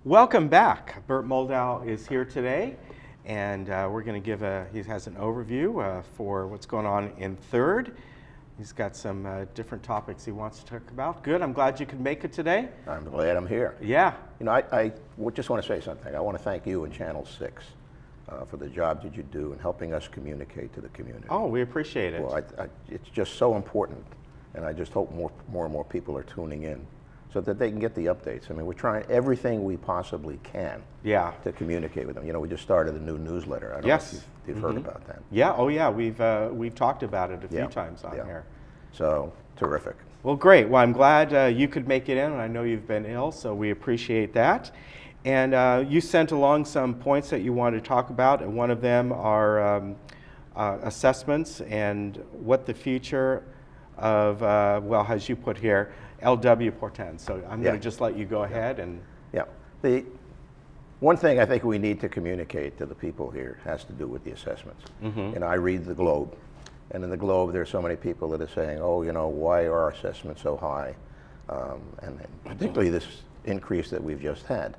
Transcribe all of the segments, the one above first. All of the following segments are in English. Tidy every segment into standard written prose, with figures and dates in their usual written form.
Welcome back. Bert Moldow is here today, and we're going to he has an overview for what's going on in third. He's got some different topics he wants to talk about. Good, I'm glad you could make it today. I'm glad I'm here. Yeah. You know, I just want to say something. I want to thank you and Channel 6 for the job that you do in helping us communicate to the community. Oh, we appreciate it. Well, it's just so important, and I just hope more and more people are tuning in so that they can get the updates. I mean, we're trying everything we possibly can to communicate with them. You know, we just started a new newsletter. I don't know if you've heard about that. Yeah, oh yeah, we've talked about it a few times on here. So, terrific. Well, great. Well, I'm glad you could make it in, and I know you've been ill, so we appreciate that. And you sent along some points that you wanted to talk about, and one of them are assessments and what the future of, well, as you put here, LW portends. So I'm going to just let you go ahead and... Yeah. The one thing I think we need to communicate to the people here has to do with the assessments. And I read the Globe, and in the Globe there are so many people that are saying, oh, you know, why are our assessments so high? And particularly this increase that we've just had.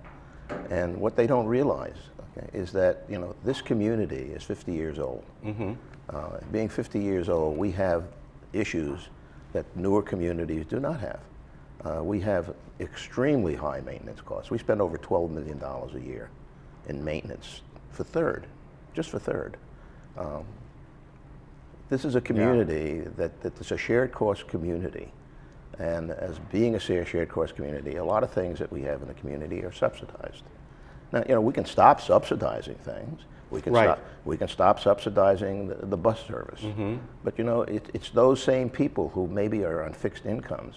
And what they don't realize is that, you know, this community is 50 years old. Being 50 years old, we have issues that newer communities do not have. We have extremely high maintenance costs. We spend over $12 million a year in maintenance for third, just for third. This is a community that's a shared cost community. And as being a shared cost community, a lot of things that we have in the community are subsidized. Now, you know, we can stop subsidizing things. We can stop subsidizing the bus service. But you know, it's those same people who maybe are on fixed incomes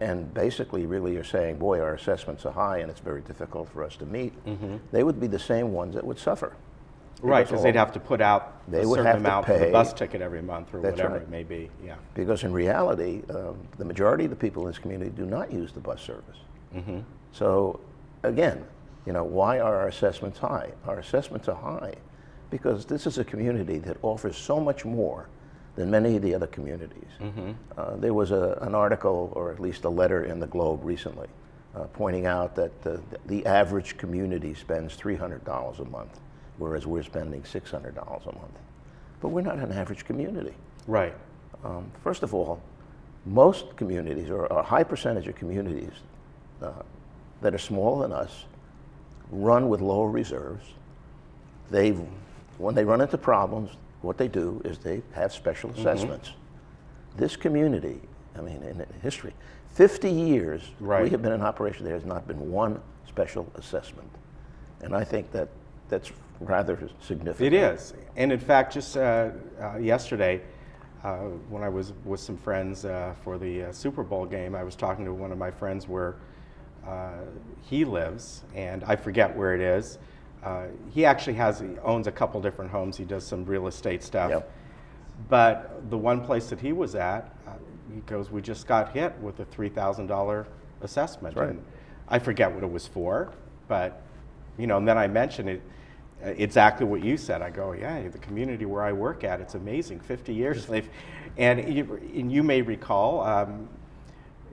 and basically really are saying, boy, our assessments are high and it's very difficult for us to meet. They would be the same ones that would suffer. Right, because they'd have to put out a certain amount for the bus ticket every month or whatever it may be. Yeah. Because in reality, the majority of the people in this community do not use the bus service. So again, you know, why are our assessments high? Our assessments are high because this is a community that offers so much more than many of the other communities. There was an article, or at least a letter in the Globe recently, pointing out that the average community spends $300 a month, whereas we're spending $600 a month. But we're not an average community. Right. First of all, most communities, or a high percentage of communities that are smaller than us, run with lower reserves. When they run into problems, what they do is they have special assessments. This community, I mean, in history, 50 years we have been in operation, there has not been one special assessment. And I think that's rather significant. It is. And in fact, just yesterday, when I was with some friends for the Super Bowl game, I was talking to one of my friends where he lives, and I forget where it is. He actually owns a couple different homes. He does some real estate stuff. But the one place that he was at, he goes, we just got hit with a $3,000 assessment. And I forget what it was for, but, you know, and then I mentioned it, exactly what you said. I go, yeah, the community where I work at, it's amazing, 50 years. And you may recall,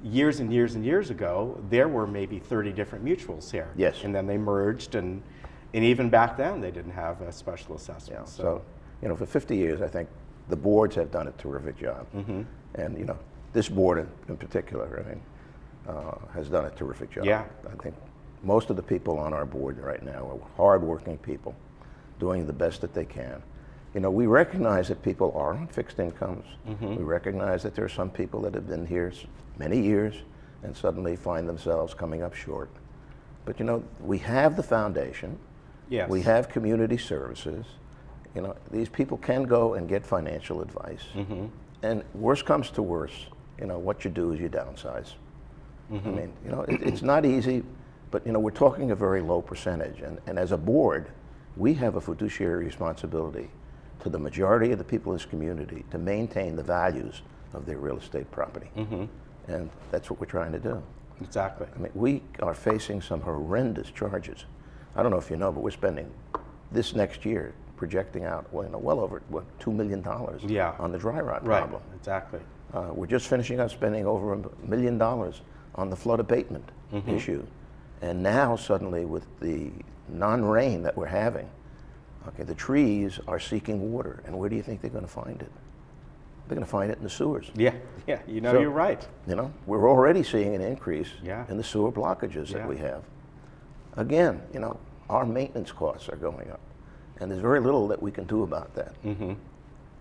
years and years and years ago, there were maybe 30 different mutuals here. Yes. And then they merged, and even back then, they didn't have a special assessment. Yeah. So, you know, for 50 years, I think the boards have done a terrific job. And, you know, this board in particular, I mean, has done a terrific job. Yeah. I think most of the people on our board right now are hardworking people doing the best that they can. You know, we recognize that people are on fixed incomes. We recognize that there are some people that have been here many years and suddenly find themselves coming up short. But, you know, we have the foundation. Yes. We have community services. You know, these people can go and get financial advice. And worst comes to worst, you know, what you do is you downsize. I mean, you know, it's not easy, but, you know, we're talking a very low percentage. And as a board, we have a fiduciary responsibility to the majority of the people in this community to maintain the values of their real estate property. And that's what we're trying to do. Exactly. I mean, we are facing some horrendous charges. I don't know if you know, but we're spending this next year projecting out well over $2 million on the dry rot problem. Exactly. We're just finishing up spending over $1 million on the flood abatement issue. And now suddenly with the non-rain that we're having, okay, the trees are seeking water. And where do you think they're going to find it? They're going to find it in the sewers. Yeah, yeah, you know, So- you're right. You know, we're already seeing an increase Yeah. in the sewer blockages Yeah. that we have. Again, you know, our maintenance costs are going up, and there's very little that we can do about that.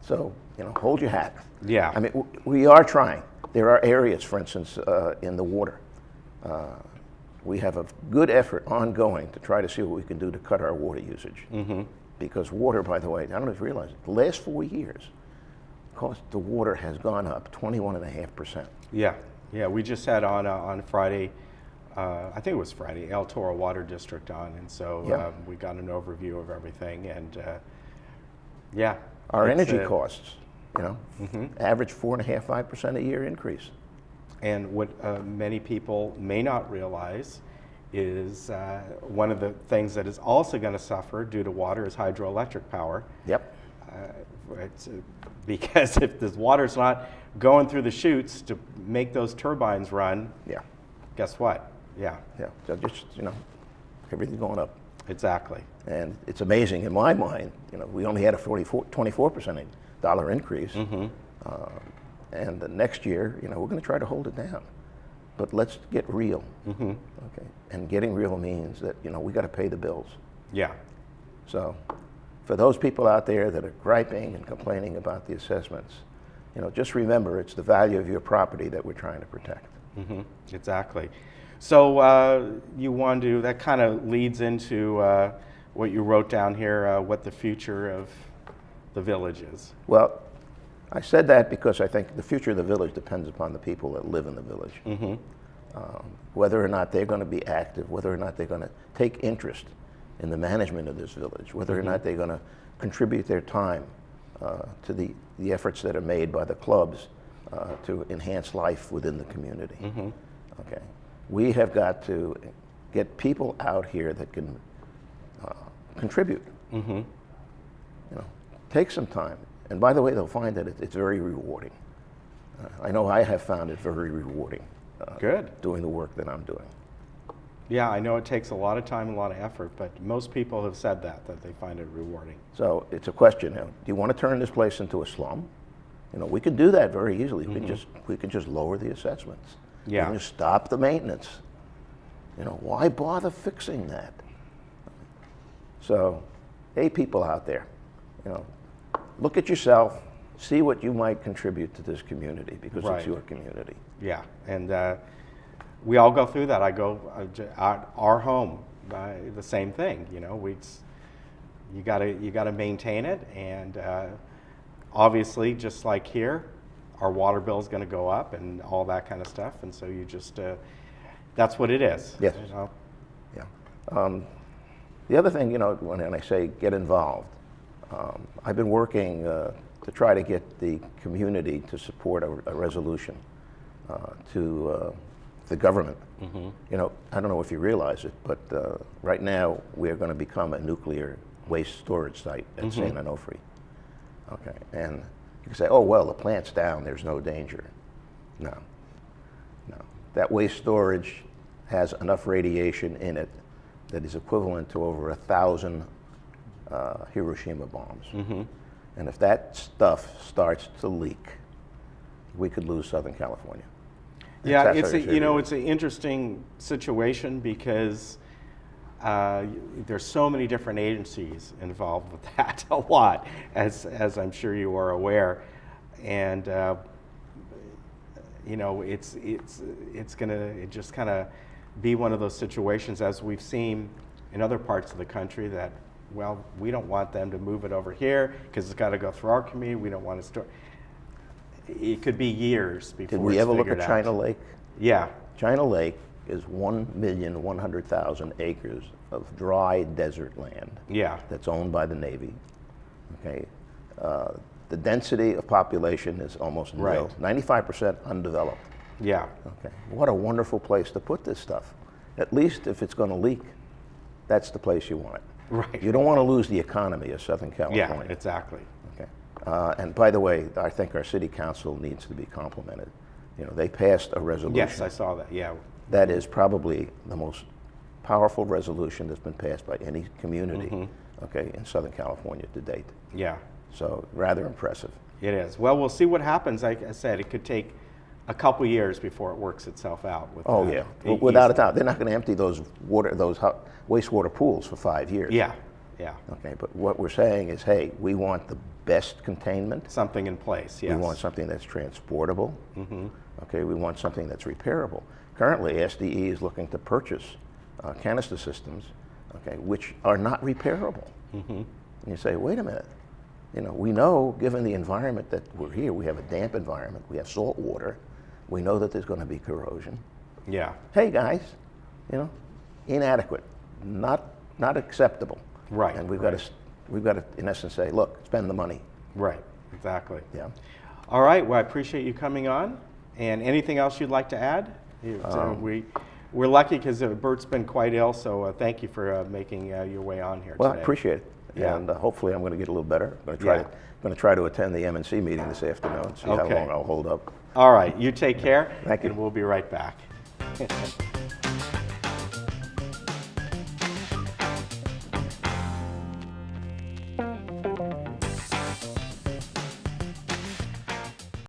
So, you know, hold your hat. Yeah. I mean, we are trying. There are areas, for instance, in the water. We have a good effort ongoing to try to see what we can do to cut our water usage. Because water, by the way, I don't know if you realize, the last 4 years, cost of water has gone up 21.5%. Yeah, yeah. We just had on Friday, I think it was Friday, El Toro Water District on, and so Yeah. we got an overview of everything, and yeah. Our it's, energy costs, you know, average 4.5%, 5% a year increase. And what many people may not realize is one of the things that is also going to suffer due to water is hydroelectric power. Yep. It's, because if the water's not going through the chutes to make those turbines run, Yeah. guess what? Yeah, Yeah. So just, you know, everything going up. exactly. And it's amazing in my mind, you know, we only had a 24% dollar increase. And the next year, you know, we're going to try to hold it down. But let's get real. Okay. And getting real means that, you know, we got to pay the bills. Yeah, So for those people out there that are griping and complaining about the assessments, you know, just remember it's the value of your property that we're trying to protect. exactly. So you want to, that kind of leads into what you wrote down here, what the future of the village is. Well, I said that because I think the future of the village depends upon the people that live in the village. Whether or not they're going to be active, whether or not they're going to take interest in the management of this village, whether or not they're going to contribute their time to the efforts that are made by the clubs to enhance life within the community. Okay, we have got to get people out here that can contribute. You know, take some time, and by the way, they'll find that it's very rewarding. I know I have found it very rewarding. Good. Doing the work that I'm doing. Yeah, I know it takes a lot of time and a lot of effort, but most people have said that they find it rewarding. So it's a question now. Do you want to turn this place into a slum? You know, we could do that very easily. We can just lower the assessments. Yeah. We can just stop the maintenance. You know, why bother fixing that? So, hey, people out there, you know, look at yourself, see what you might contribute to this community because Right. it's your community. Yeah, and we all go through that. I go at our home, the same thing. You know, you gotta maintain it, and obviously, just like here, our water bill is going to go up and all that kind of stuff. And so you just that's what it is. Yes. You know? Yeah. The other thing, you know, when I say get involved, I've been working to try to get the community to support a resolution to the government. You know, I don't know if you realize it, but right now we're going to become a nuclear waste storage site at San Onofre. Okay, and you can say, oh, well, the plant's down, there's no danger. No. That waste storage has enough radiation in it that is equivalent to over 1,000 Hiroshima bombs. And if that stuff starts to leak, we could lose Southern California. Yeah, That's it's how a, it you know, is. it's an interesting situation because there's so many different agencies involved with that, a lot, as I'm sure you are aware, and you know, it's gonna just kind of be one of those situations as we've seen in other parts of the country that, well, we don't want them to move it over here because it's got to go through our community. We don't want to store. It could be years before. Did we it's ever look figured at out. China Lake? Yeah. China Lake is 1,100,000 acres of dry desert land Yeah. that's owned by the Navy. Okay, the density of population is almost nil. Right. 95% undeveloped. Yeah. Okay, what a wonderful place to put this stuff. At least if it's going to leak, that's the place you want it. Right. You don't want to lose the economy of Southern Yeah. California. Exactly. Okay. And by the way, I think our city council needs to be complimented. You know, they passed a resolution. Yes, I saw that. Yeah. That is probably the most powerful resolution that's been passed by any community, okay, in Southern California to date. Yeah, So rather impressive. it is. Well, we'll see what happens. Like I said, it could take a couple years before it works itself out. With Oh the yeah, easement. without a doubt. They're not going to empty those wastewater pools for 5 years. Yeah, yeah. Okay, but what we're saying is, hey, we want the best containment. Something in place, yes. We want something that's transportable. Okay, we want something that's repairable. Currently, SDE is looking to purchase canister systems, okay, which are not repairable. And you say, wait a minute. You know, we know, given the environment that we're here, we have a damp environment, we have salt water, we know that there's going to be corrosion. Yeah, Hey guys, you know, inadequate, not acceptable. Right, And we've right. got to, in essence, say, look, spend the money. right, exactly. Yeah. All right, well, I appreciate you coming on. And anything else you'd like to add? We're lucky because Bert's been quite ill, so thank you for making your way on here Well, today. I appreciate it. Yeah. And hopefully I'm going to get a little better. I'm going to try to attend the MNC meeting this afternoon, see how Okay. long I'll hold up. All right, you take care. Thank you. And we'll be right back.